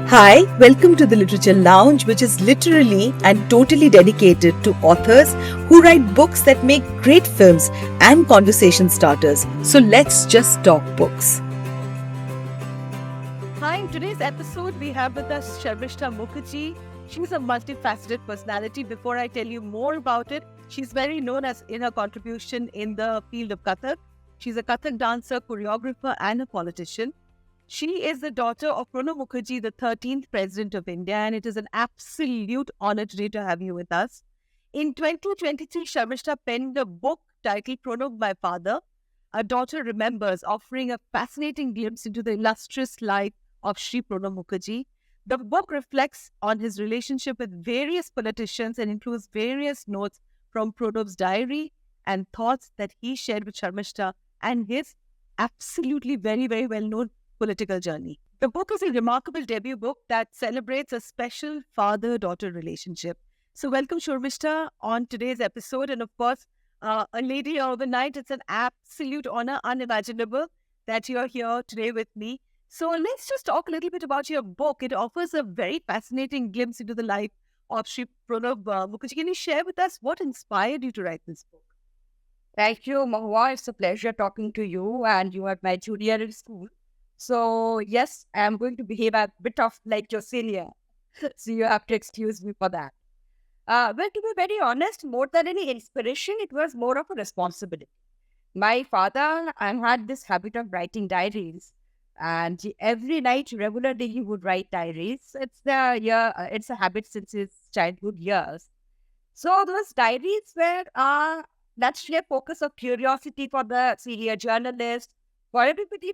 Hi, welcome to the Literature Lounge, which is literally and totally dedicated to authors who write books that make great films and conversation starters. So let's just talk books. Hi, in today's episode, we have with us Sharmishta Mukherjee. She's a multifaceted personality. Before I tell you more about it, she's very known as in her contribution in the field of Kathak. She's a Kathak dancer, choreographer, and a politician. She is the daughter of Pranab Mukherjee, the 13th President of India, and it is an absolute honor today to have you with us. In 2023, Sharmishta penned a book titled Pranab, My Father. A Daughter Remembers, offering a fascinating glimpse into the illustrious life of Sri Pranab Mukherjee. The book reflects on his relationship with various politicians and includes various notes from Pranab's diary and thoughts that he shared with Sharmishta and his absolutely very well-known political journey. The book is a remarkable debut book that celebrates a special father-daughter relationship. So welcome, Sharmishta, on today's episode. And of course, a lady overnight, it's an absolute honor, unimaginable that you're here today with me. So let's just talk a little bit about your book. It offers a very fascinating glimpse into the life of Sri Pranab Mukherjee. Can you share with us what inspired you to write this book? Thank you, Mahua. It's a pleasure talking to you, and you are my junior in school. So, yes, I'm going to behave a bit of like your senior. So, you have to excuse me for that. Well, to be very honest, more than any inspiration, it was more of a responsibility. My father had this habit of writing diaries, and every night, regularly, he would write diaries. It's a habit since his childhood years. So, those diaries were that's sheer focus of curiosity for the senior journalist, for everybody.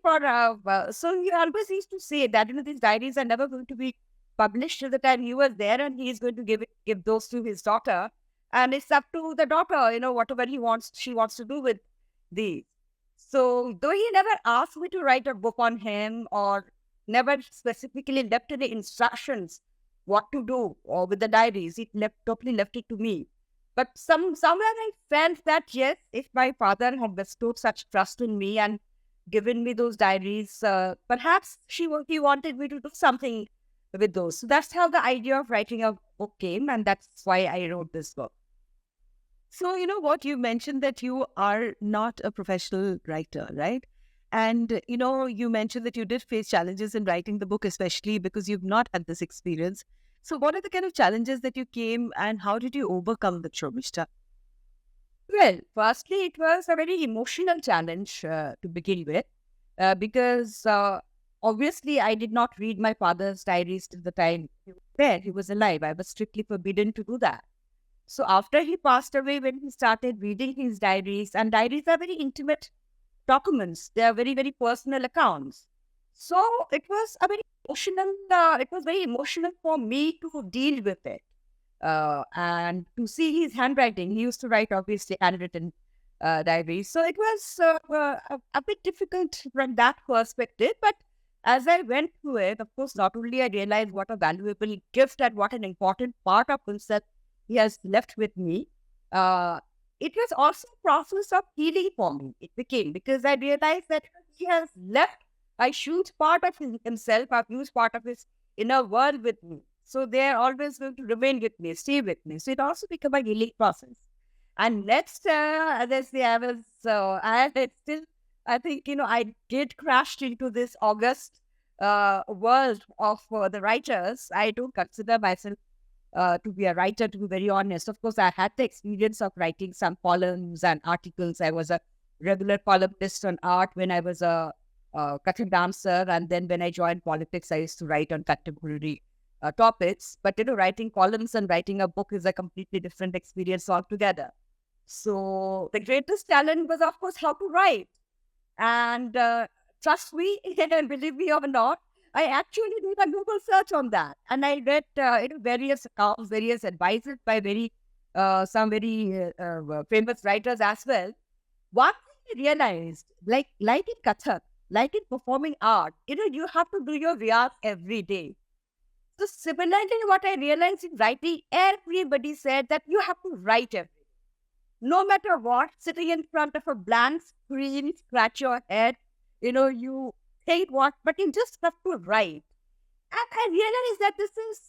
So he always used to say that these diaries are never going to be published till the time he was there, and he is going to give those to his daughter, and it's up to the daughter, whatever she wants to do with these. So though he never asked me to write a book on him or never specifically left any instructions what to do or with the diaries, it totally left it to me. But somewhere I felt that yes, if my father had bestowed such trust in me and given me those diaries, perhaps he wanted me to do something with those. So that's how the idea of writing a book came, and that's why I wrote this book. So, you know what, you mentioned that you are not a professional writer, right? And, you mentioned that you did face challenges in writing the book, especially because you've not had this experience. So, what are the kind of challenges that you came and how did you overcome the Sharmishta? Well, firstly, it was a very emotional challenge to begin with, because obviously I did not read my father's diaries till the time he was alive. I was strictly forbidden to do that. So after he passed away, when he started reading his diaries, and diaries are very intimate documents, they are very personal accounts. So it was very emotional for me to deal with it. And to see his handwriting, he used to write obviously handwritten diaries. So it was a bit difficult from that perspective. But as I went through it, of course, not only I realized what a valuable gift and what an important part of himself he has left with me. It was also a process of healing for me. It became because I realized that he has left a huge part of himself, a huge part of his inner world with me. So they are always going to remain with me, stay with me. So it also became a healing process. And next, as I say, I had still, I think, I did crashed into this August world of the writers. I don't consider myself to be a writer, to be very honest. Of course, I had the experience of writing some columns and articles. I was a regular columnist on art when I was a Kathak dancer. And then when I joined politics, I used to write on contemporary topics. But, writing columns and writing a book is a completely different experience altogether. So the greatest challenge was, of course, how to write. And trust me, and believe me or not, I actually did a Google search on that, and I read various accounts, various advices by some very famous writers as well. One thing I realized, like in Kathak, like in performing art, you have to do your riyas every day. So similarly, what I realized in writing, everybody said that you have to write every day. no matter what, sitting in front of a blank screen, scratch your head, you think what, but you just have to write. And I realized that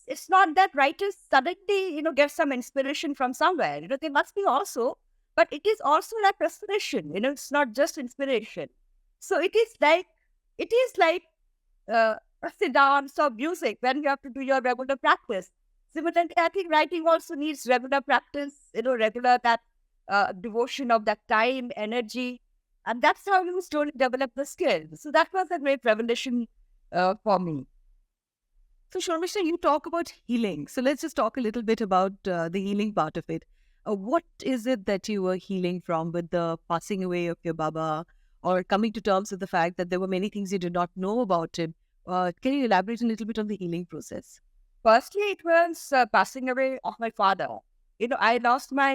it's not that writers suddenly, get some inspiration from somewhere. They must be also, but it is also like restoration. It's not just inspiration. So it is like a dance or music when you have to do your regular practice. Similarly, I think writing also needs regular practice, regular that devotion of that time, energy. And that's how you slowly develop the skill. So that was a great revelation for me. So, Sharmishta, you talk about healing. So, let's just talk a little bit about the healing part of it. What is it that you were healing from with the passing away of your Baba, or coming to terms with the fact that there were many things you did not know about him? Can you elaborate a little bit on the healing process? Firstly, it was passing away of my father. I lost my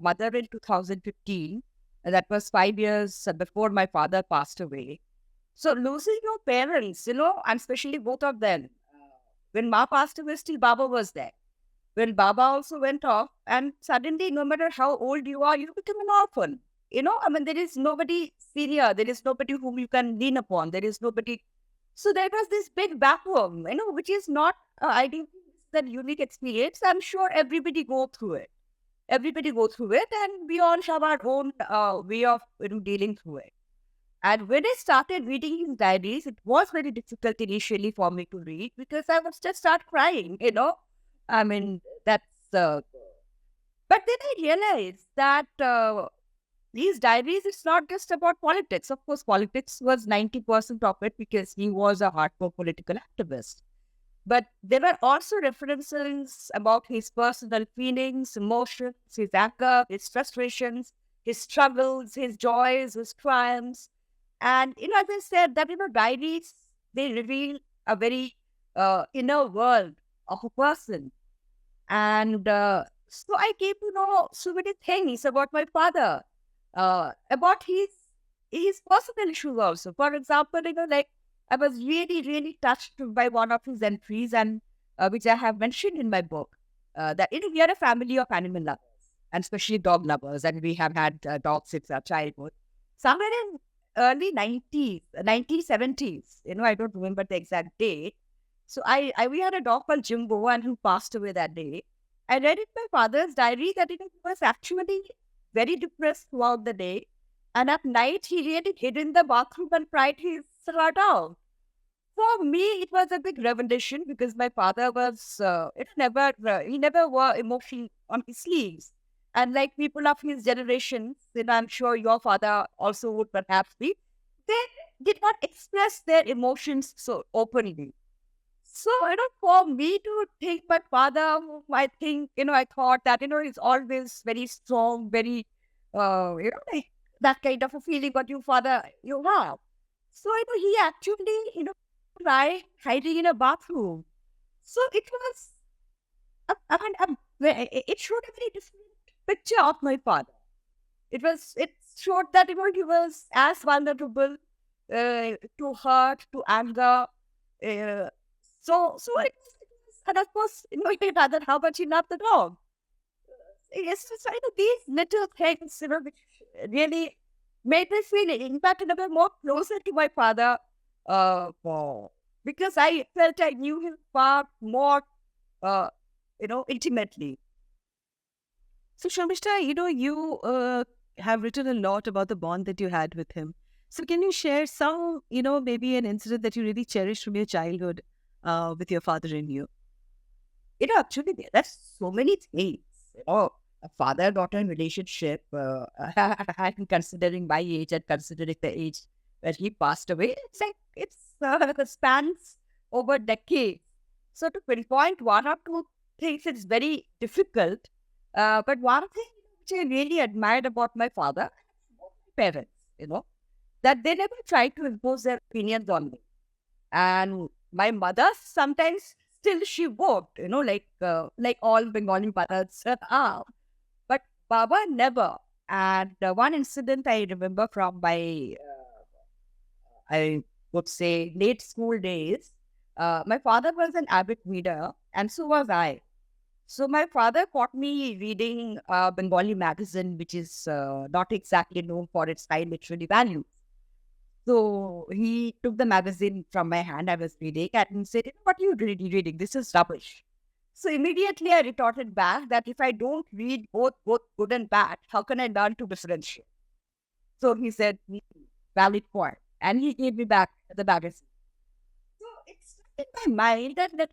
mother in 2015. And that was 5 years before my father passed away. So losing your parents, and especially both of them, when Ma passed away, still Baba was there. When Baba also went off, and suddenly, no matter how old you are, you become an orphan. I mean, there is nobody senior, there is nobody whom you can lean upon, there is nobody. So there was this big vacuum, which is not, I think, that unique experience. I'm sure everybody go through it. Everybody go through it, and we all have our own way of dealing through it. And when I started reading his diaries, it was very difficult initially for me to read because I would just start crying. I mean, that's. But then I realized that these diaries, it's not just about politics. Of course, politics was 90% of it because he was a hardcore political activist. But there were also references about his personal feelings, emotions, his anger, his frustrations, his struggles, his joys, his triumphs. And, as I said, that, diaries, they reveal a very inner world of a person. And so I came to know so many things about my father, about his personal issues also. For example, like I was really, really touched by one of his entries, and which I have mentioned in my book, that we are a family of animal lovers, and especially dog lovers, and we have had dogs since our childhood. Somewhere in early 90s, 1970s, I don't remember the exact date. So I we had a dog called Jimbo, and who passed away that day. I read in my father's diary that he was actually very depressed throughout the day. And at night, he really hid in the bathroom and cried his heart out. For me, it was a big revelation because my father was, he never wore emotion on his sleeves. And like people of his generation, and I'm sure your father also would perhaps be, they did not express their emotions so openly. So, for me to think my father, I think, I thought that, he's always very strong, very, like that kind of a feeling what your father you have. So, he actually, tried hiding in a bathroom. So it was, it showed a very different picture of my father. It showed that, he was as vulnerable to hurt, to anger, uh, and of course, it rather how much he loved the dog. Yes, so, these little things, which really made me feel, in fact, a little more closer to my father, uh, because I felt I knew him far more, uh, intimately. So, Sharmishta, you have written a lot about the bond that you had with him. So, can you share some, maybe an incident that you really cherished from your childhood with your father and you? Actually, there are so many things. A father-daughter relationship, and considering my age and considering the age when he passed away, it spans over decades. So to pinpoint one or two things, it's very difficult. But one thing which I really admired about my father, my parents, that they never tried to impose their opinions on me. And my mother sometimes still she worked, like all Bengali mothers are. But Baba never. And one incident I remember from my, I would say, late school days. My father was an avid reader, and so was I. So my father caught me reading a Bengali magazine, which is not exactly known for its high literary value. So he took the magazine from my hand. I was reading and he said, "What are you reading? This is rubbish." So immediately I retorted back that if I don't read both good and bad, how can I learn to differentiate? So he said, "Valid point." And he gave me back the magazine. So it's stuck in my mind that I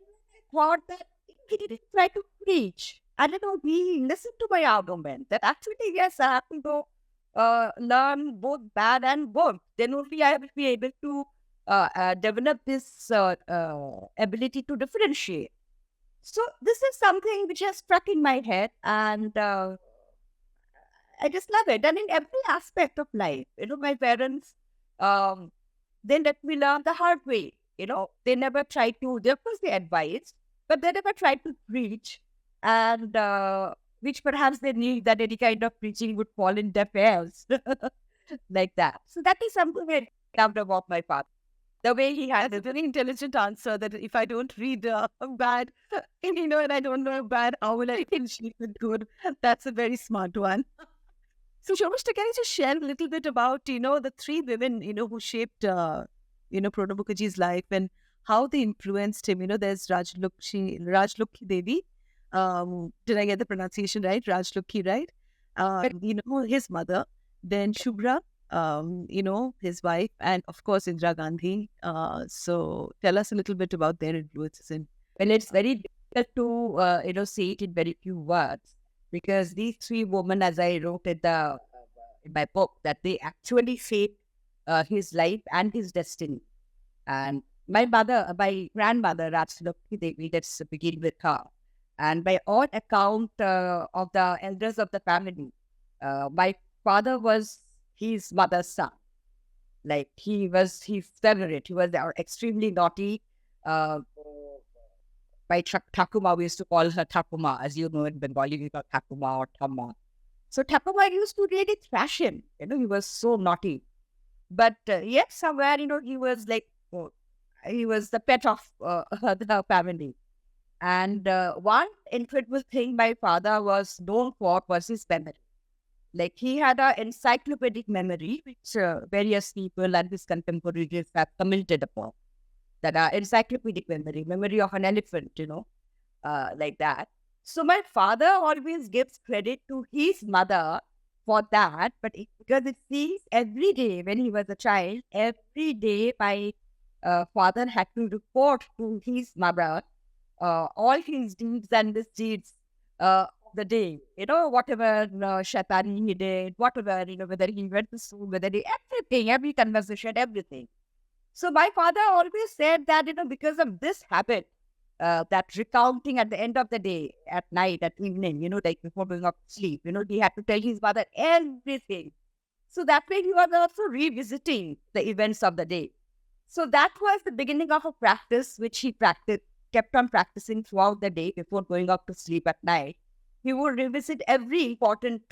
thought that he didn't try to preach. I don't know, he listened to my argument that actually, yes, I have to go learn both bad and good. Then only I will be able to develop this ability to differentiate. So this is something which has struck in my head, and I just love it. And in every aspect of life, my parents, um, they let me learn the hard way. They never tried to, of course, they advised, but they never tried to preach, and which perhaps they knew that any kind of preaching would fall in deaf ears, like that. So that is something I loved about my father. The way he That's had a very intelligent answer that if I don't read bad, and I don't know bad, how will I differentiate with good? That's a very smart one. So, Shomishta, can you just share a little bit about, the three women, who shaped, Pranab Mukherjee's life and how they influenced him? There's Rajlukhi Devi. Did I get the pronunciation right? Rajlukhi, right? His mother. Then Shubhra, his wife, and of course, Indira Gandhi. So tell us a little bit about their influences in. Well, it's very difficult to say it in very few words because these three women, as I wrote in my book, that they actually shaped his life and his destiny. And my grandmother, Rajlakshmi Devi, let's begin with her. And by all account of the elders of the family, my father was his mother's son. Like he was his favorite. He was extremely naughty. Uh, by Thakuma, we used to call her Thakuma. As you know, in Bengali, we call Thakuma or Thamma. So Thakuma used to really thrash him. He was so naughty. But yet somewhere, he was like, he was the pet of the family. And one incredible thing my father was known for was his memory. Like he had an encyclopedic memory, which various people and his contemporaries have commented upon. That encyclopedic memory of an elephant, like that. So my father always gives credit to his mother for that, but because it seems every day when he was a child, every day my father had to report to his mother all his deeds and misdeeds of the day. Whatever shaitani he did, whatever, whether he went to school, whether he, everything, every conversation, everything. So my father always said that, because of this habit, that recounting at the end of the day, at night, at evening, like before going up to sleep, he had to tell his mother everything. So that way he was also revisiting the events of the day. So that was the beginning of a practice which he kept on practicing throughout the day before going up to sleep at night. He would revisit every important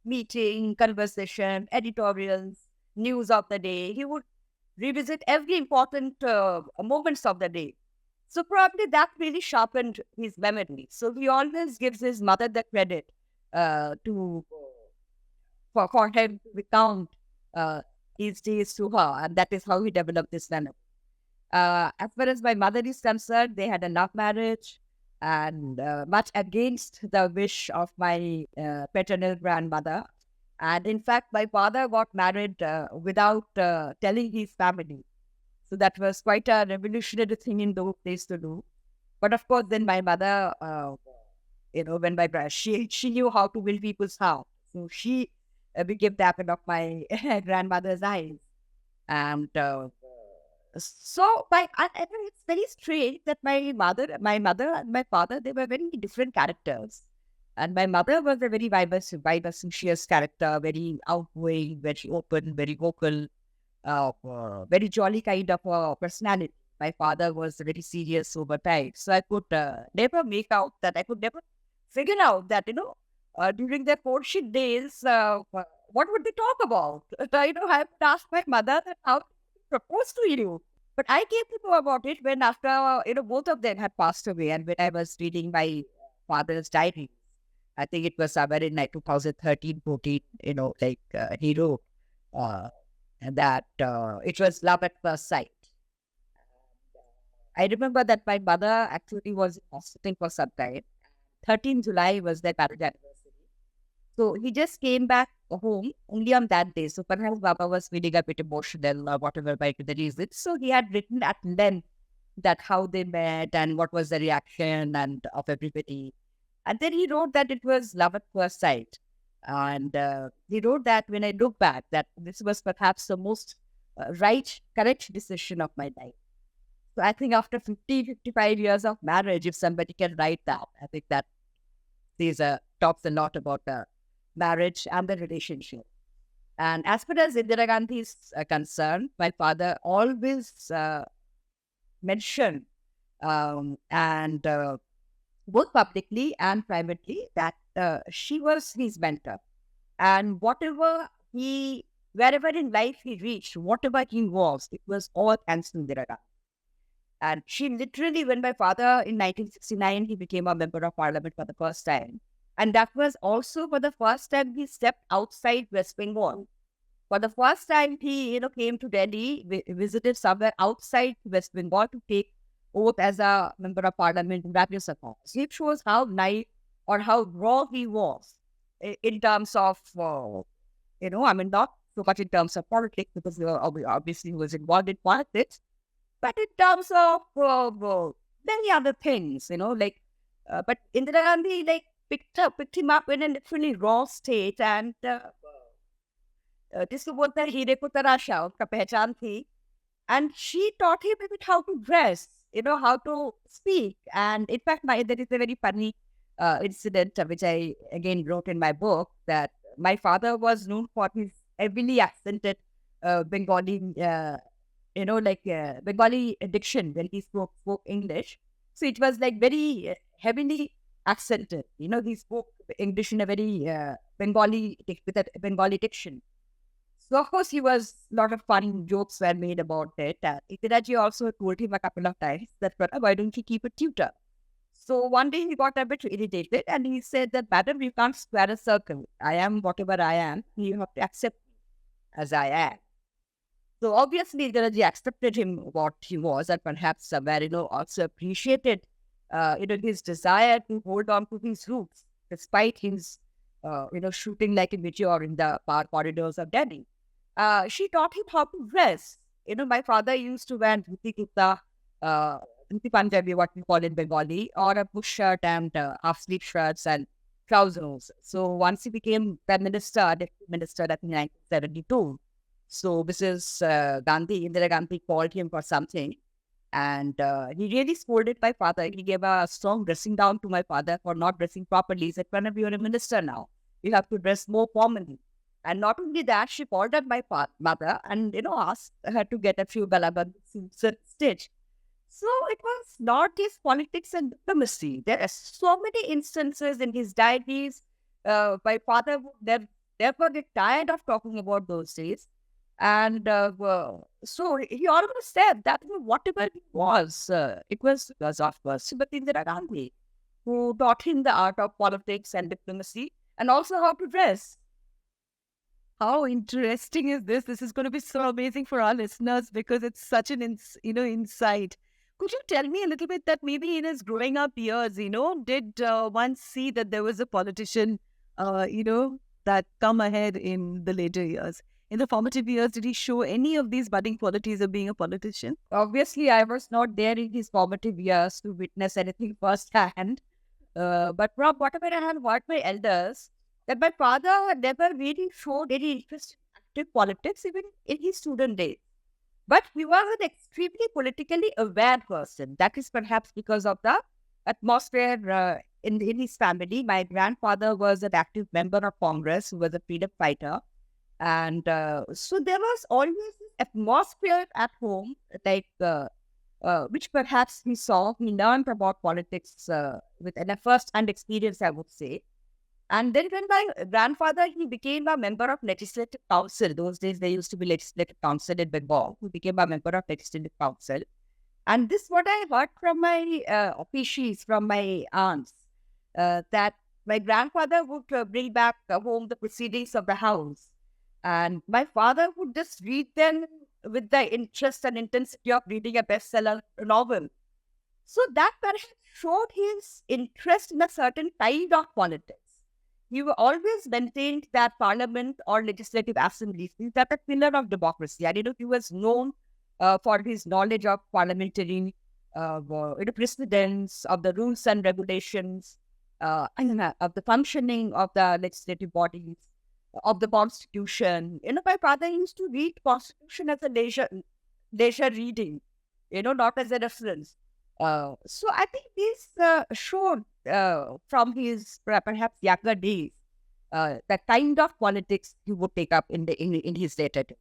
meeting, conversation, editorials, news of the day. He would revisit every important moments of the day. So probably that really sharpened his memory. So he always gives his mother the credit to for him to recount his days to her, and that is how he developed this memory. As far as my mother is concerned, they had a love marriage, and much against the wish of my paternal grandmother. And in fact, my father got married without telling his family. So that was quite a revolutionary thing in those days to do. But of course, then my mother, when she knew how to win people's heart. So she became the apple of my grandmother's eyes. And so I think it's very strange that my mother and my father, they were very different characters. And my mother was a very vivacious character, very outgoing, very open, very vocal, very jolly kind of personality. My father was a very serious, sober type. So I could never make out that, I could never figure out that, during their courtship days, what would they talk about? I would ask my mother that how to propose to you. But I came to know about it when after, both of them had passed away and when I was reading my father's diary. I think it was somewhere in like 2013, 14, he wrote that it was love at first sight. I remember that my mother actually was in hospital for some time. 13th July was their marriage anniversary. So he just came back home only on that day. So perhaps Baba was feeling a bit emotional or whatever might be the reason. So he had written at length that how they met and what was the reaction and of everybody. And then he wrote that it was love at first sight. And he wrote that when I look back, that this was perhaps the most correct decision of my life. So I think after 50, 55 years of marriage, if somebody can write that, I think that talks a lot about the marriage and the relationship. And as far as Indira Gandhi is concerned, my father always mentioned and both publicly and privately that she was his mentor. And wherever in life he reached, whatever he was, it was all thanks to Indira Gandhi. And she literally, when my father in 1969, he became a member of parliament for the first time. And that was also for the first time he stepped outside West Bengal. For the first time he, came to Delhi, visited somewhere outside West Bengal to take oath as a member of parliament in Rajya Sabha. So it shows how naive or how raw he was in terms of, not so much in terms of politics, because obviously he was involved in politics, but in terms of many other things, but Indira Gandhi picked him up in a literally raw state and जिसको बोलते हैं हीरे को तराशा उसका पहचान थी. And she taught him a bit how to dress, how to speak. And in fact, there is a very funny incident which I again wrote in my book, that my father was known for his heavily accented Bengali, Bengali diction when he spoke English. So it was very heavily accented. He spoke English in a very with a Bengali diction. So of course, a lot of fun jokes were made about it. Indiraji also told him a couple of times that, why don't you keep a tutor? So one day he got a bit irritated and he said that, madam, you can't square a circle. I am whatever I am. You have to accept me as I am. So obviously, Indiraji accepted him what he was, and perhaps somewhere, also appreciated, his desire to hold on to his roots, despite his, shooting like a meteor in the power corridors of Delhi. She taught him how to dress. My father used to wear dhuti kurta, dhuti Punjabi, what we call in Bengali, or a bush shirt and half-sleeve shirts and trousers. So once he became Prime Minister, Deputy Minister, I think 1972. So Mrs. Indira Gandhi called him for something. And he really scolded my father. He gave a strong dressing down to my father for not dressing properly. He said, whenever you're a minister now, you have to dress more formally. And not only that, she called up my mother and, asked her to get a few Balaban suits stitched. So it was not his politics and diplomacy. There are so many instances in his diaries. My father would never get tired of talking about those days. And so he always said that whatever it was of course Indira Gandhi who taught him the art of politics and diplomacy and also how to dress. How interesting is this? This is going to be so amazing for our listeners because it's such an insight. Could you tell me a little bit that maybe in his growing up years, did one see that there was a politician, that come ahead in the later years? In the formative years, did he show any of these budding qualities of being a politician? Obviously, I was not there in his formative years to witness anything firsthand. But from whatever I have heard my elders, that my father never really showed any interest in active politics, even in his student days. But he was an extremely politically aware person. That is perhaps because of the atmosphere in his family. My grandfather was an active member of Congress, who was a freedom fighter. And so there was always this atmosphere at home, which perhaps he learned about politics with a first-hand experience, I would say. And then when my grandfather, he became a member of Legislative Council. Those days, there used to be Legislative Council in Bengal. He became a member of Legislative Council. And this is what I heard from my officials, from my aunts, that my grandfather would bring back home the proceedings of the house, and my father would just read them with the interest and intensity of reading a bestseller novel. So that perhaps showed his interest in a certain kind of politics. He always maintained that parliament or legislative assemblies is that a pillar of democracy. And he was known for his knowledge of parliamentary precedents, of the rules and regulations, of the functioning of the legislative bodies, of the constitution. My father used to read constitution as a leisure reading, not as a reference. So I think this showed from his perhaps younger days the kind of politics he would take up in his later days.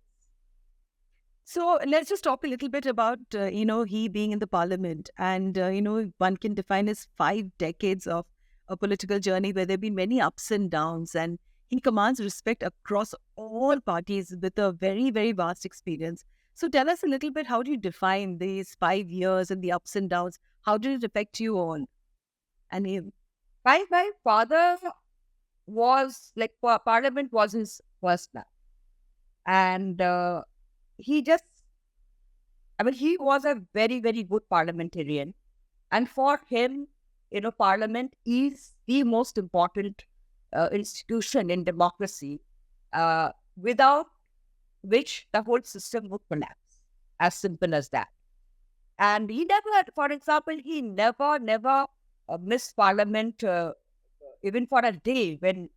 So let's just talk a little bit about, he being in the parliament. And, one can define his 5 decades of a political journey where there have been many ups and downs. And he commands respect across all parties with a very, very vast experience. So tell us a little bit, how do you define these 5 years and the ups and downs? How did it affect you all and him? My father was like, parliament was his first love. And he was a very, very good parliamentarian. And for him, parliament is the most important institution in democracy, without which the whole system would collapse. As simple as that. And he never, for example, never missed parliament, even for a day when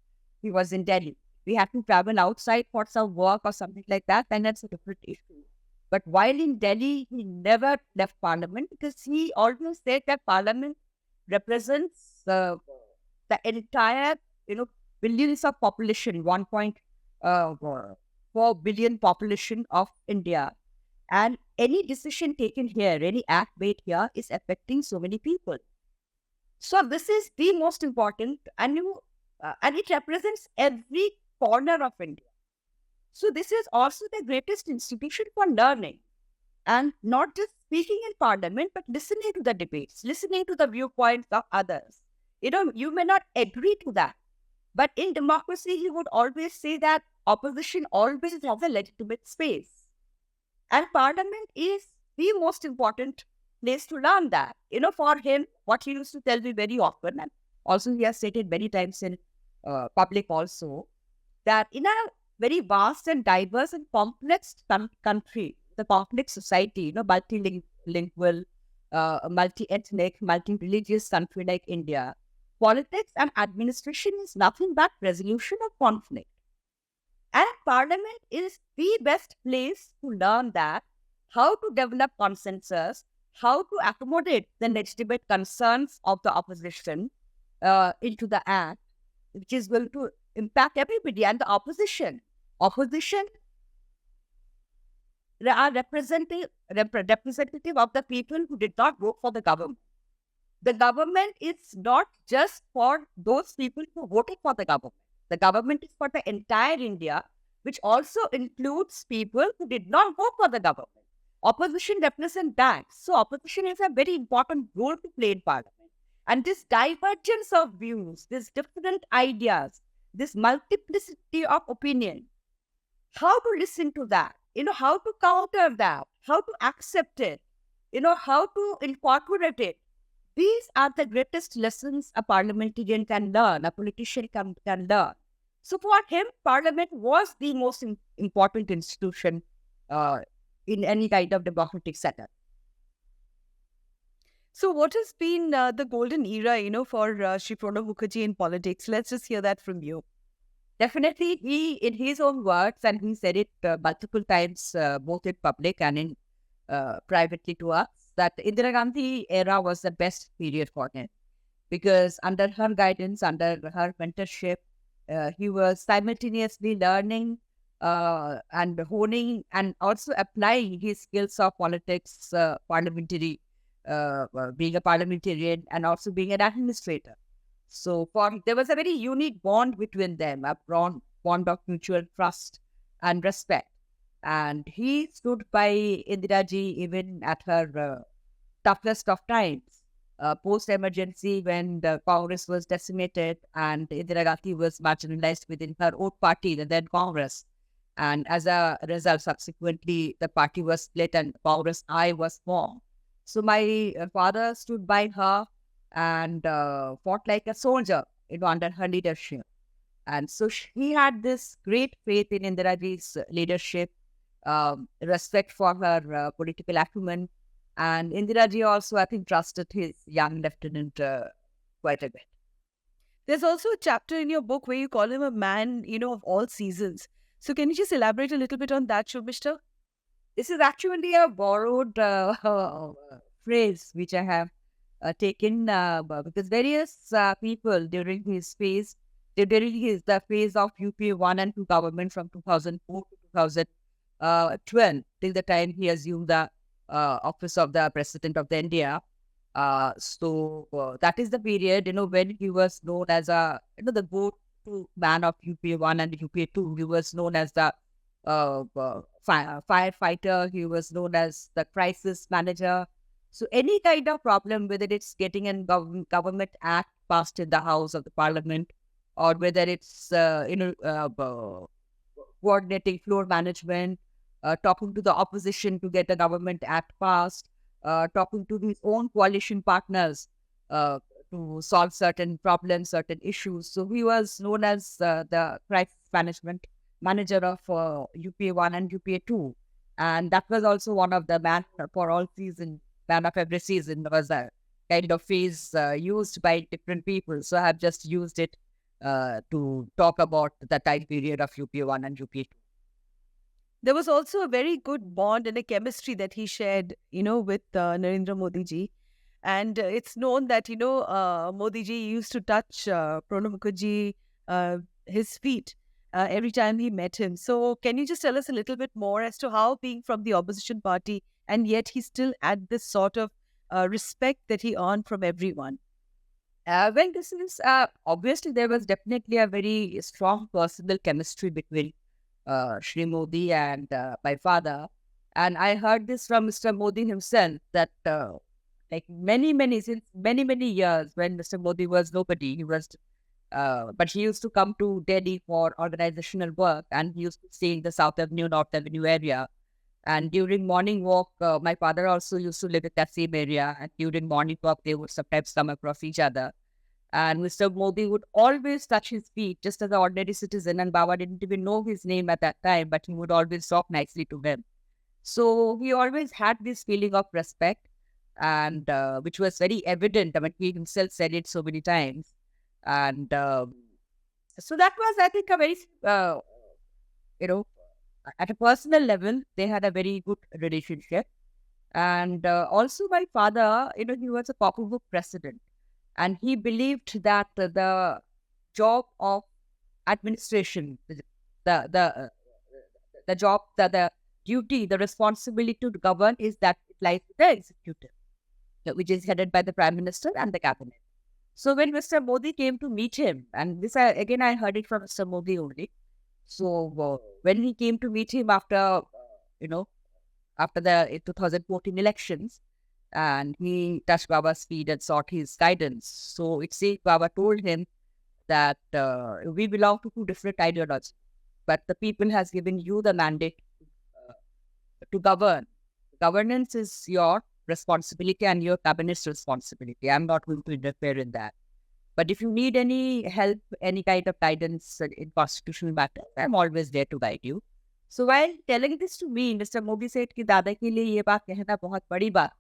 he was in Delhi. We had to travel outside for some work or something like that, and that's a different issue. But while in Delhi, he never left parliament, because he always said that parliament represents the entire, billions of population, 1.4 billion population of India. And any decision taken here, any act made here is affecting so many people. So this is the most important, and it represents every corner of India. So this is also the greatest institution for learning, and not just speaking in parliament, but listening to the debates, listening to the viewpoints of others. You may not agree to that, but in democracy, he would always say that opposition always has a legitimate space. And parliament is the most important place to learn that. For him, what he used to tell me very often, and also he has stated many times in public also, that in a very vast and diverse and complex country, the complex society, multilingual, multi-ethnic, multi-religious country like India, politics and administration is nothing but resolution of conflict. And parliament is the best place to learn that, how to develop consensus, how to accommodate the legitimate concerns of the opposition into the act, which is going to impact everybody. And the opposition are representative of the people who did not vote for the government. The government is not just for those people who voted for the government. The government is for the entire India, which also includes people who did not vote for the government. Opposition represents that. So opposition is a very important role to play in parliament. And this divergence of views, these different ideas, this multiplicity of opinion, how to listen to that, how to counter that, how to accept it, how to incorporate it. These are the greatest lessons a parliamentarian can learn, a politician can learn. So for him, parliament was the most important institution in any kind of democratic setup. So what has been the golden era, for Sri Pranab Mukherjee in politics? Let's just hear that from you. Definitely, he, in his own words, and he said it multiple times, both in public and in privately to us, that Indira Gandhi era was the best period for him, because under her guidance, under her mentorship, he was simultaneously learning and honing and also applying his skills of politics, parliamentary, being a parliamentarian and also being an administrator. So there was a very unique bond between them, a bond of mutual trust and respect. And he stood by Indira Ji even at her toughest of times. post-emergency when the Congress was decimated and Indira Gandhi was marginalized within her own party, the then Congress. And as a result, subsequently, the party was split and Congress I was formed. So my father stood by her and fought like a soldier, under her leadership. And so he had this great faith in Indiraji's leadership, respect for her political acumen. And Indiraji also, I think, trusted his young lieutenant quite a bit. There's also a chapter in your book where you call him a man, of all seasons. So can you just elaborate a little bit on that, Shobhishta? This is actually a borrowed phrase which I have taken because various people during his phase, the phase of UPA 1 and 2 government from 2004 to 2012 till the time he assumed the office of the president of the India. So that is the period, when he was known as the go-to man of UPA 1 and UPA 2. He was known as the firefighter. He was known as the crisis manager. So any kind of problem, whether it's getting a government act passed in the House of the Parliament, or whether it's coordinating floor management, talking to the opposition to get a government act passed, talking to his own coalition partners to solve certain problems, certain issues. So he was known as the crisis management manager of UPA 1 and UPA 2. And that was also one of the man for all season, man of every season was a kind of phrase used by different people. So I have just used it to talk about the time period of UPA 1 and UPA 2. There was also a very good bond and a chemistry that he shared, with Narendra Modi ji. And it's known that, Modi ji used to touch Pranab Mukherjee, his feet, every time he met him. So can you just tell us a little bit more as to how being from the opposition party and yet he still had this sort of respect that he earned from everyone? Well, this is obviously there was definitely a very strong personal chemistry between Shri Modi and my father. And I heard this from Mr. Modi himself that like since many years when Mr. Modi was nobody, but he used to come to Delhi for organizational work and he used to stay in the South Avenue, North Avenue area. And during morning walk, my father also used to live in that same area. And during morning walk, they would sometimes come across each other. And Mr. Modi would always touch his feet just as an ordinary citizen. And Baba didn't even know his name at that time, but he would always talk nicely to him. So he always had this feeling of respect, and which was very evident. I mean, he himself said it so many times. And so that was, I think, a very, at a personal level, they had a very good relationship. And also my father, he was a copybook president. And he believed that the job of administration, the job, the duty, the responsibility to govern is that it lies with the executive, which is headed by the Prime Minister and the cabinet. So when Mr. Modi came to meet him, and this again I heard it from Mr. Modi only. So when he came to meet him after the 2014 elections, and he touched Baba's feet and sought his guidance. So it says Baba told him that we belong to two different ideologies, but the people has given you the mandate to govern. Governance is your responsibility and your cabinet's responsibility. I'm not going to interfere in that. But if you need any help, any kind of guidance in constitutional matters, I'm always there to guide you. So while telling this to me, Mr. Modi said कि दादा के लिए ये बात कहना बहुत बड़ी बात,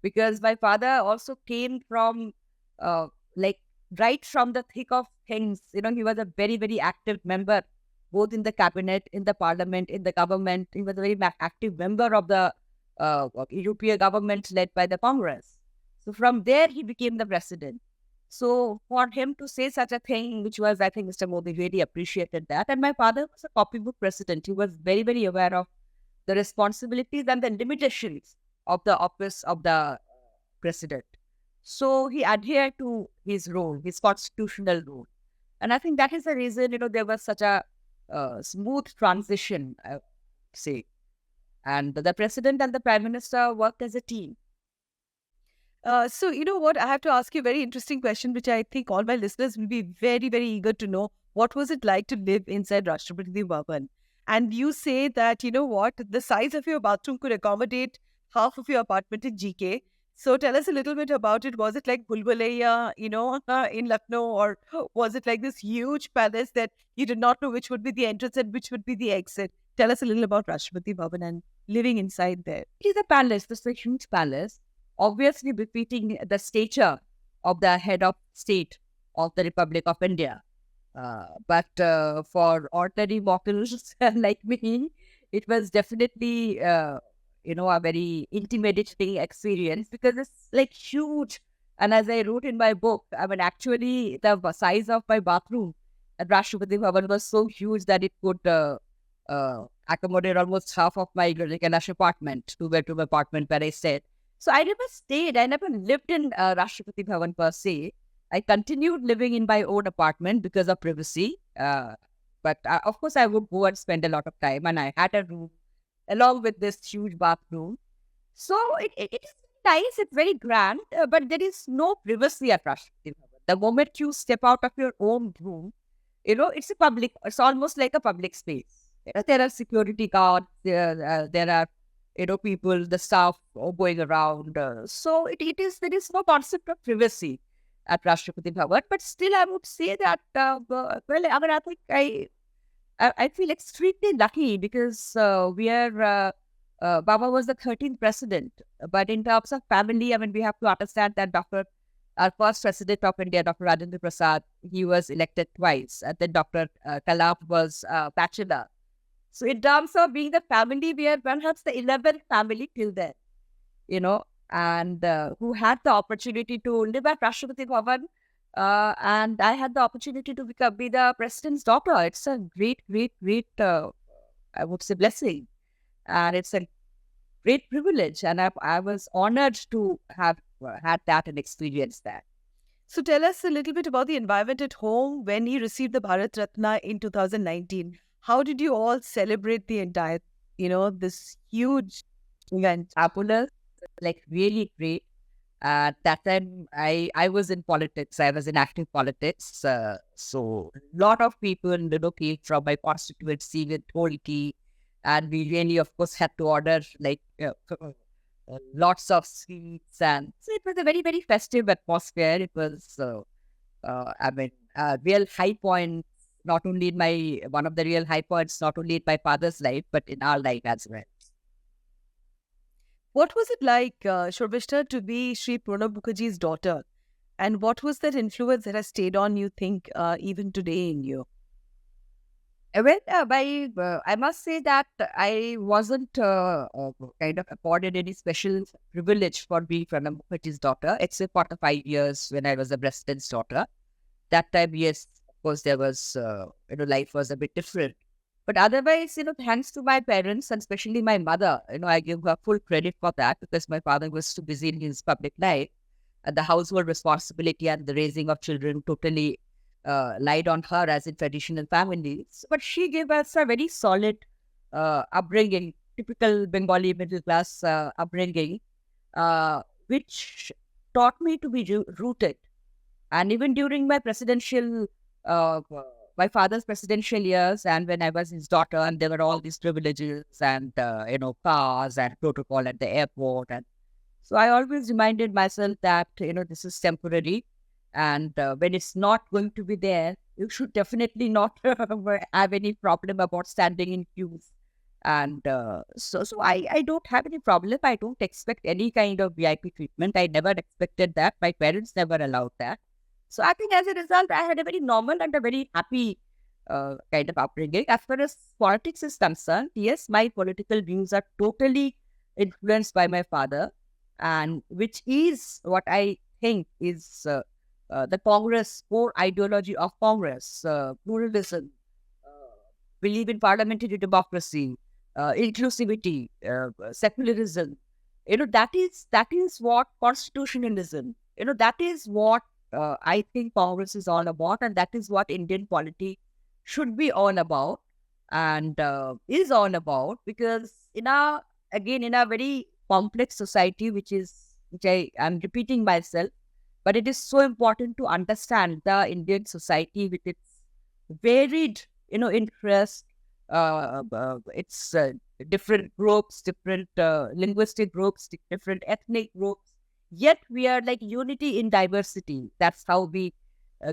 because my father also came from right from the thick of things. He was a very, very active member, both in the cabinet, in the parliament, in the government. He was a very active member of the UPA government led by the Congress. So from there, he became the president. So for him to say such a thing, which was, I think Mr. Modi really appreciated that. And my father was a copybook president. He was very, very aware of the responsibilities and the limitations of the office of the president. So he adhered to his role, his constitutional role. And I think that is the reason, there was such a smooth transition, I would say. And the president and the prime minister worked as a team. So, you know what? I have to ask you a very interesting question, which I think all my listeners will be very, very eager to know. What was it like to live inside Rashtrapati Bhavan? And you say that, you know what, the size of your bathroom could accommodate half of your apartment in GK. So tell us a little bit about it. Was it like Bulbulaya, in Lucknow, or was it like this huge palace that you did not know which would be the entrance and which would be the exit? Tell us a little about Rashtrapati Bhavan and living inside there. It is a palace. This is a huge palace, obviously befitting the stature of the head of state of the Republic of India. But for ordinary mortals like me, it was definitely, a very intimidating experience because it's like huge. And as I wrote in my book, I mean, actually, the size of my bathroom at Rashtrapati Bhavan was so huge that it could accommodate almost half of my Kailash apartment, two-bedroom apartment where I stayed. So I never stayed. I never lived in Rashtrapati Bhavan per se. I continued living in my own apartment because of privacy. But of course, I would go and spend a lot of time, and I had a room along with this huge bathroom. So it is nice. It's very grand, but there is no privacy at Rashtrapati Bhavan. The moment you step out of your own room, it's a public. It's almost like a public space. There are security guards. There are people, the staff going around. So there is no concept of privacy at Rashtrapati Bhavan. But still, I would say that, I mean, I feel extremely lucky because Baba was the 13th president. But in terms of family, I mean, we have to understand that our first president of India, Dr. Rajendra Prasad, he was elected twice. And then Dr. Kalam was bachelor. So in terms of being the family, we are perhaps the 11th family till then, and who had the opportunity to live at Rashtrapati Bhavan. And I had the opportunity to be the president's daughter. It's a great, great, great, I would say, blessing. And it's a great privilege. And I was honored to have had that and experienced that. So tell us a little bit about the environment at home when he received the Bharat Ratna in 2019. How did you all celebrate the entire, this huge event? Fabulous, like really great. That time I was in politics. I was in active politics. So a lot of people, came from my constituency with Holki. And we really, of course, had to order lots of sweets. And so it was a very, very festive atmosphere. It was, a real high point, not only in one of the real high points, not only in my father's life, but in our life as well. What was it like, Shobhishta, to be Sri Pranab Mukherjee's daughter? And what was that influence that has stayed on, you think, even today in you? Well, I must say that I wasn't kind of afforded any special privilege for being Pranab Mukherjee's daughter, except for the 5 years when I was the president's daughter. That time, yes, of course, there was, life was a bit different. But otherwise, thanks to my parents and especially my mother, I give her full credit for that because my father was too busy in his public life. And the household responsibility and the raising of children totally lied on her as in traditional families. But she gave us a very solid upbringing, typical Bengali middle class upbringing, which taught me to be rooted. And even during my my father's presidential years, and when I was his daughter, and there were all these privileges and, cars and protocol at the airport. And so I always reminded myself that, this is temporary. And when it's not going to be there, you should definitely not have any problem about standing in queues. And so I don't have any problem. I don't expect any kind of VIP treatment. I never expected that. My parents never allowed that. So I think as a result, I had a very normal and a very happy kind of upbringing. As far as politics is concerned, yes, my political views are totally influenced by my father, and which is what I think is the Congress core ideology of Congress: pluralism, believe in parliamentary democracy, inclusivity, secularism. That is what constitutionalism. That is what I think Congress is all about, and that is what Indian polity should be all about, and is all about, because in a very complex society, which is which I am repeating myself, but it is so important to understand the Indian society with its varied, interests, its different groups, different linguistic groups, different ethnic groups. Yet we are like unity in diversity. That's how we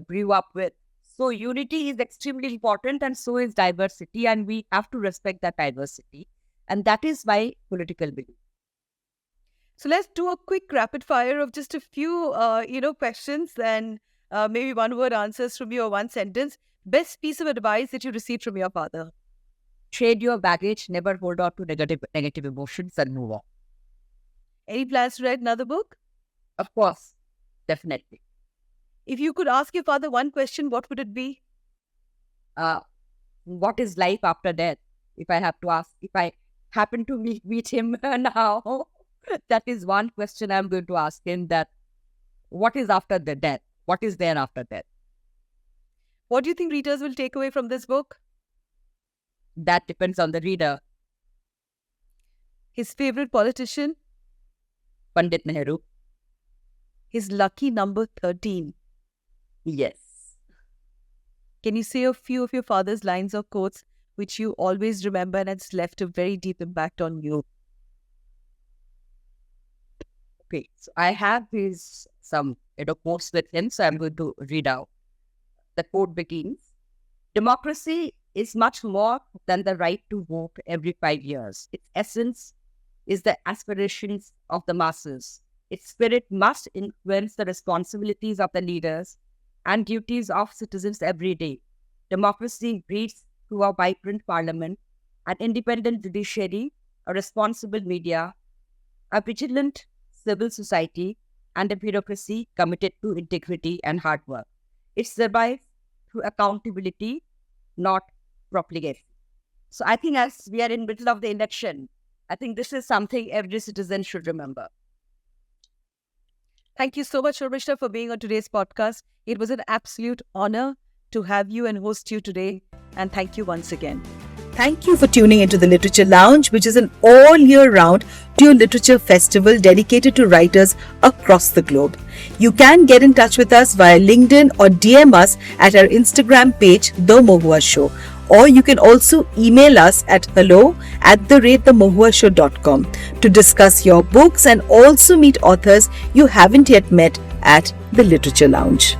grew up with. So unity is extremely important, and so is diversity, and we have to respect that diversity. And that is my political belief. So let's do a quick rapid fire of just a few, questions and maybe one word answers from you or one sentence. Best piece of advice that you received from your father? Trade your baggage, never hold on to negative emotions, and move on. Any plans to write another book? Of course, definitely. If you could ask your father one question, what would it be? What is life after death? If I have to ask, if I happen to meet him now, that is one question I'm going to ask him, that what is after the death? What is there after death? What do you think readers will take away from this book? That depends on the reader. His favorite politician? Pandit Nehru. His lucky number 13. Yes. Can you say a few of your father's lines or quotes which you always remember and it's left a very deep impact on you? Okay, so I have some quotes with him, so I'm going to read out. The quote begins, democracy is much more than the right to vote every 5 years. Its essence is the aspirations of the masses. Its spirit must influence the responsibilities of the leaders and duties of citizens every day. Democracy breeds through a vibrant parliament, an independent judiciary, a responsible media, a vigilant civil society, and a bureaucracy committed to integrity and hard work. It survives through accountability, not profligacy. So I think as we are in middle of the election, I think this is something every citizen should remember. Thank you so much, Sharmishta, for being on today's podcast. It was an absolute honor to have you and host you today. And thank you once again. Thank you for tuning into the Literature Lounge, which is an all-year-round dual literature festival dedicated to writers across the globe. You can get in touch with us via LinkedIn or DM us at our Instagram page, The Mohua Show. Or you can also email us at hello@themohuashow.com to discuss your books and also meet authors you haven't yet met at the Literature Lounge.